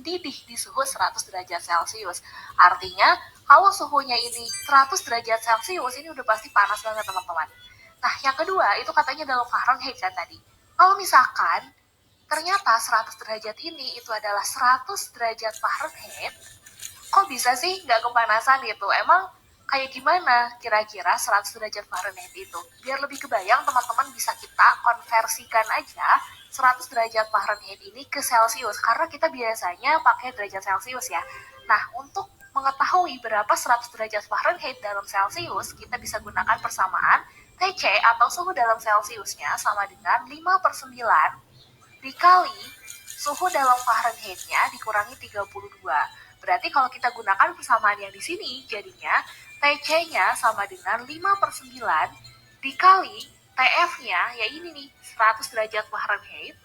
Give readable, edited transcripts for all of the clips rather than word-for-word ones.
mendidih di suhu 100 derajat Celcius. Artinya, kalau suhunya ini 100 derajat Celcius, ini udah pasti panas banget teman-teman. Nah, yang kedua, itu katanya dalam Fahrenheit kan tadi. Kalau misalkan ternyata 100 derajat ini itu adalah 100 derajat Fahrenheit, kok bisa sih nggak kepanasan gitu? Emang kayak gimana kira-kira 100 derajat Fahrenheit itu? Biar lebih kebayang teman-teman bisa kita konversikan aja 100 derajat Fahrenheit ini ke Celcius. Karena kita biasanya pakai derajat Celcius ya. Nah, untuk mengetahui berapa 100 derajat Fahrenheit dalam Celcius, kita bisa gunakan persamaan TC atau suhu dalam Celciusnya sama dengan 5/9 dikali suhu dalam Fahrenheitnya dikurangi 32. Berarti kalau kita gunakan persamaan yang di sini, jadinya TC-nya sama dengan 5/9 dikali TF-nya, ya ini nih, 100 derajat Fahrenheit,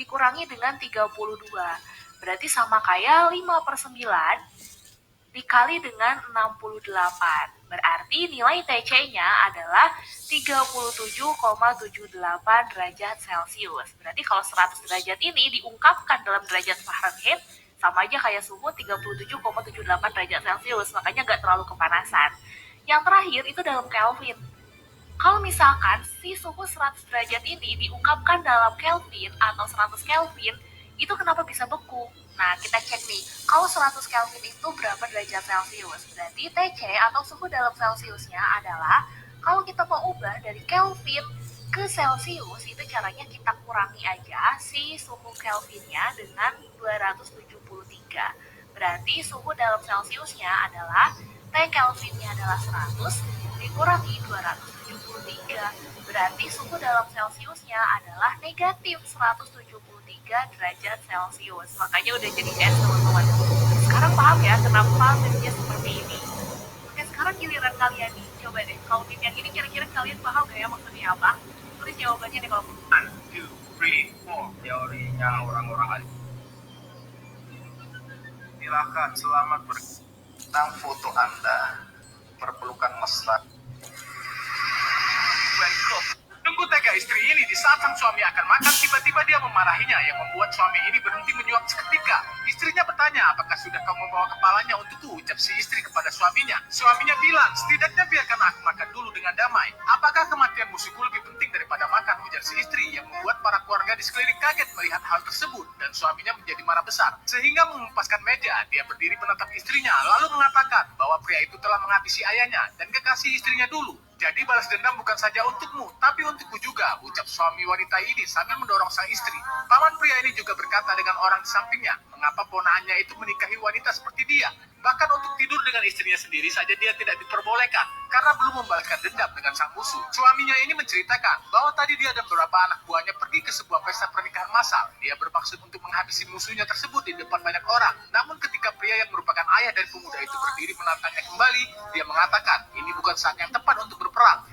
dikurangi dengan 32. Berarti sama kayak 5/9 dikali dengan 68. Berarti nilai TC-nya adalah 37,78 derajat Celcius. Berarti kalau 100 derajat ini diungkapkan dalam derajat Fahrenheit, sama aja kayak suhu 37,78 derajat Celcius. Makanya nggak terlalu kepanasan. Yang terakhir itu dalam Kelvin. Kalau misalkan si suhu 100 derajat ini diungkapkan dalam Kelvin atau 100 Kelvin, itu kenapa bisa beku? Nah, kita cek nih, kalau 100 Kelvin itu berapa derajat Celcius? Berarti TC atau suhu dalam Celciusnya adalah, kalau kita mau ubah dari Kelvin ke Celcius, itu caranya kita kurangi aja si suhu Kelvinnya dengan 273. Berarti suhu dalam Celciusnya adalah T Kelvinnya adalah 100 dikurangi 273. Berarti suhu dalam Celciusnya adalah negatif 173 derajat Celcius. Makanya udah jadi S teman-teman. Sekarang paham ya kenapa jadinya seperti ini. Oke, sekarang giliran kalian nih. Coba deh, kalau tim yang ini kira-kira kalian paham gak ya maksudnya apa? Tulis jawabannya deh kalau 1, 2, 3, 4. Teorinya orang-orang ahli. Silakan, selamat tentang foto Anda. Perpelukan mesra. Tunggu tega istri ini di saat sang suami akan makan, tiba-tiba dia memarahinya yang membuat suami ini berhenti menyuap seketika. Istrinya bertanya, apakah sudah kau membawa kepalanya untukku, ucap si istri kepada suaminya. Suaminya bilang, setidaknya biarkan aku makan dulu dengan damai. Apakah kematian musuhku lebih penting daripada makan, ujar si istri, yang membuat para keluarga di sekeliling kaget melihat hal tersebut, dan suaminya menjadi marah besar. Sehingga mengempaskan meja, dia berdiri menatap istrinya, lalu mengatakan bahwa pria itu telah menghabisi ayahnya dan kekasih istrinya dulu. Jadi balas dendam bukan saja untukmu, tapi untukku juga, ucap suami wanita ini sambil mendorong sang istri. Paman pria ini juga berkata dengan orang di sampingnya, mengapa ponaannya itu menikahi wanita seperti dia? Bahkan untuk tidur dengan istrinya sendiri saja dia tidak diperbolehkan, karena belum membalaskan dendam dengan sang musuh. Suaminya ini menceritakan bahwa tadi dia dan beberapa anak buahnya pergi ke sebuah pesta pernikahan massal. Dia bermaksud untuk menghabisi musuhnya tersebut di depan banyak orang. Namun ketika pria yang merupakan ayah dari pemuda itu berdiri menantangnya kembali, dia mengatakan, ini bukan saat yang tepat untuk berperang.